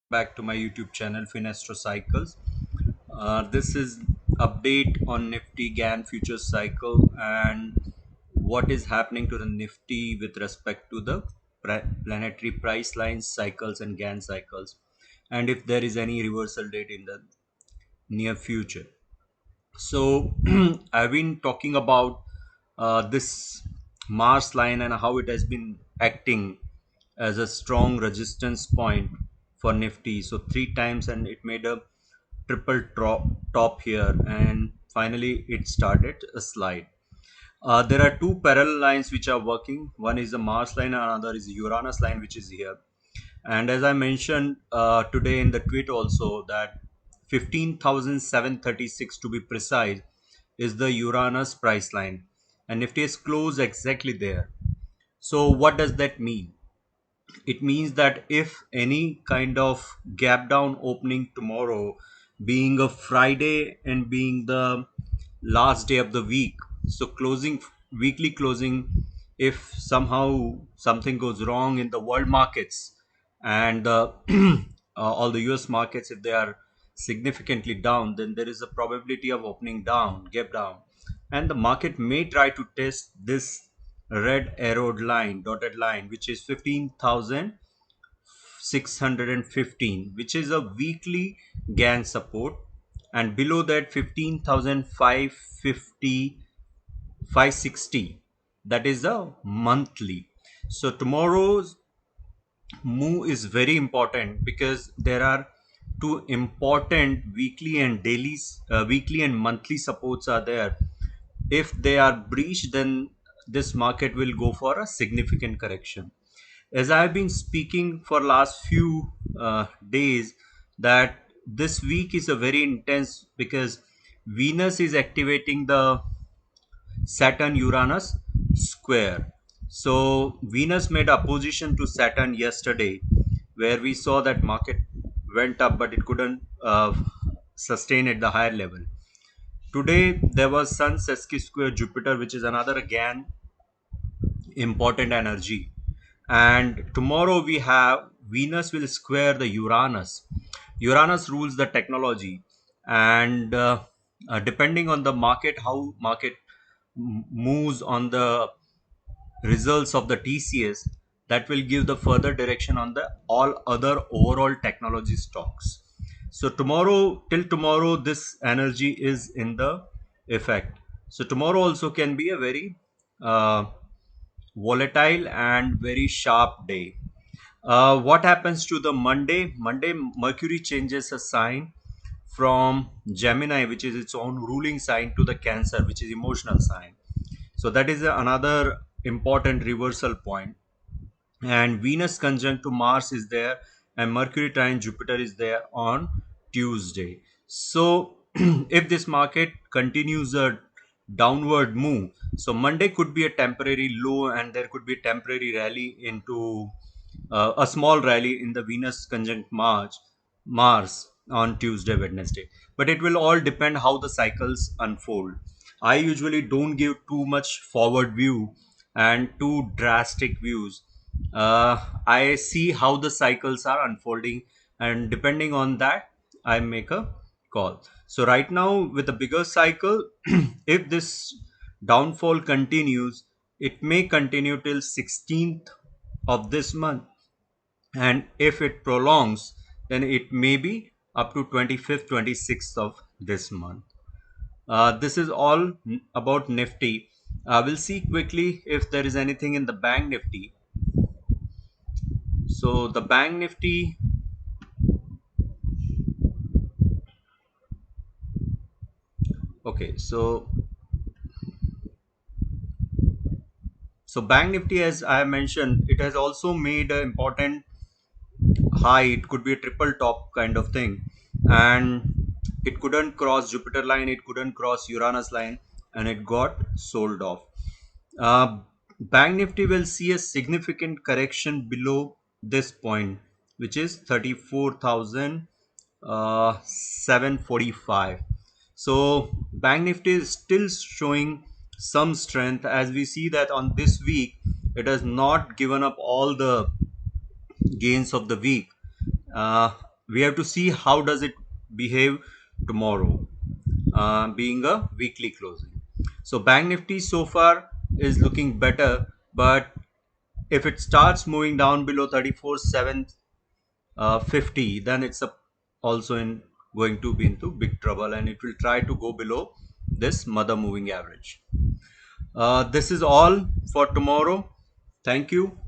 back to my YouTube channel Finestro Cycles. This is update on Nifty GAN futures cycle and what is happening to the Nifty with respect to the planetary price lines cycles and GAN cycles, and if there is any reversal date in the near future. So I've been talking about this Mars line and how it has been acting as a strong resistance point for Nifty. So three times and it made a triple top here, and finally it started a slide. There are two parallel lines which are working. One is the Mars line and another is the Uranus line, which is here. And as I mentioned today in the tweet also, that 15,736 to be precise is the Uranus price line, and Nifty is close exactly there. So what does that mean? It means that if any kind of gap down opening tomorrow, being a Friday and being the last day of the week, so closing, weekly closing, if somehow something goes wrong in the world markets and all the US markets, if they are significantly down, then there is a probability of opening down, gap down, and the market may try to test this red arrowed line, dotted line, which is 15,615, which is a weekly GAN support, and below that 15,550, 560, that is a monthly. So tomorrow's move is very important because there are two important weekly and monthly supports are there. If they are breached, then this market will go for a significant correction. As I have been speaking for last few days, that this week is a very intense because Venus is activating the Saturn Uranus square. So Venus made opposition to Saturn yesterday, where we saw that market went up, but it couldn't sustain at the higher level. Today there was Sun sesqui square Jupiter, which is another again important energy. And tomorrow we have Venus will square the Uranus. Uranus rules the technology, and depending on the market, how market moves on the results of the TCS, that will give the further direction on the all other overall technology stocks. So tomorrow, till tomorrow, this energy is in the effect. So tomorrow also can be a very uh, volatile and very sharp day. What happens to the Monday? Monday, Mercury changes a sign from Gemini, which is its own ruling sign, to the Cancer, which is emotional sign. So that is another important reversal point. And Venus conjunct to Mars is there, and Mercury trine Jupiter is there on Tuesday. So if this market continues a downward move, so Monday could be a temporary low and there could be a temporary rally into a small rally in the Venus conjunct Mars on Tuesday, Wednesday. But it will all depend how the cycles unfold. I usually don't give too much forward view and too drastic views. I see how the cycles are unfolding, and depending on that, I make a call. So right now, with the bigger cycle, if this downfall continues, it may continue till 16th of this month, and if it prolongs, then it may be up to 25th, 26th of this month. This is all about Nifty. We'll see quickly if there is anything in the Bank Nifty. So the Bank Nifty, okay, so Bank Nifty, as I mentioned, it has also made an important high. It could be a triple top kind of thing, and it couldn't cross Jupiter line, it couldn't cross Uranus line, and it got sold off. uh, Bank Nifty will see a significant correction below this point, which is 34,745. So Bank Nifty is still showing some strength, as we see that on this week it has not given up all the gains of the week. Uh, we have to see how does it behave tomorrow, being a weekly closing. So bank nifty so far is looking better, but if it starts moving down below 34,750, then it's also in going to be into big trouble, and it will try to go below this mother moving average. This is all for tomorrow. Thank you.